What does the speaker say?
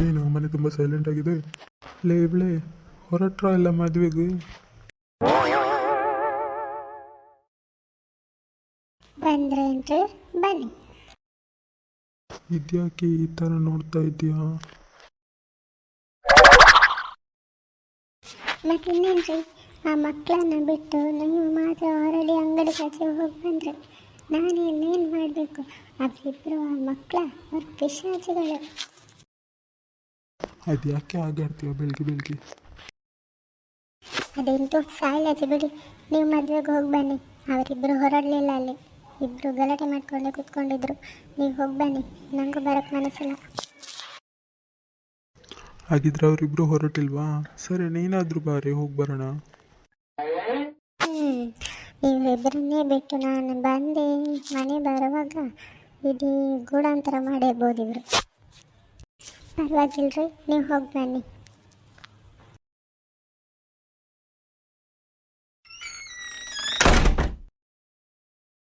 ಏನು ಮನೆ ತುಂಬ ಸೈಲೆಂಟ್ ಆಗಿದೆ. ಲೇ ಇವಳೆ ಹೊರಟ್ರ ಎಲ್ಲ ಮದುವೆಗೆ? ಬಂದ್ರೇನ್ರಿ? ಬನ್ನಿ. ಇದ್ಯಾಕೆ ಈ ಥರ ನೋಡ್ತಾ ಇದೀಯಾ? ಮತ್ತೆ ಇನ್ನೇನ್ರಿ, ಆ ಮಕ್ಕಳನ್ನ ಬಿಟ್ಟು ನೀವು ಮಾತ್ರ ಹೊರಡಿ ಅಂಗಡಿ ಕಾಚೆ ಹೋಗಿ ಬಂದ್ರೆ ನಾನು ಇನ್ನೇನು ಮಾಡಬೇಕು? ಅವರಿಬ್ಬರು ಆ ಮಕ್ಕಳ ಅವ್ರ ಪಿಶಾಚಿಗಳು. ಅದ್ಯಾಕೆ ಆಗಾಡ್ತೀಯ ಬೆಳಗ್ಗೆ ಬೆಳಗ್ಗೆ? ಅದಂತೂ ಸಾಯ್ಲಾಚೆ ಬಿಡಿ. ನೀವು ಮದುವೆಗೆ ಹೋಗಿ ಬನ್ನಿ. ಅವರಿಬ್ಬರು ಹೊರಡಲಿಲ್ಲ, ಅಲ್ಲಿ ಇಬ್ಬರು ಗಲಾಟೆ ಮಾಡ್ಕೊಂಡೆ ಕೂತ್ಕೊಂಡಿದ್ರು. ನೀವು ಹೋಗಿ ಬನ್ನಿ, ನನಗೂ ಬರೋಕ್ಕೆ ಮನಸ್ಸಿಲ್ಲ. ಹಾಗಿದ್ರೆ ಅವರಿಬ್ರು ಹೊರಟಿಲ್ವಾ? ಸರಿ, ನೀನಾದ್ರೂ ಬಾರಿ ಹೋಗಿ ಬರೋಣ. ಇವರಿಬ್ಬರನ್ನೇ ಬಿಟ್ಟು ನಾನು ಬಂದೆ ಮನೆ ಬರುವಾಗ ಇಡೀ ಗೂಡಾಂತರ ಮಾಡಿರ್ಬೋದು ಇವರು. ಪರವಾಗಿಲ್ರಿ, ನೀವು ಹೋಗಿ ಬನ್ನಿ.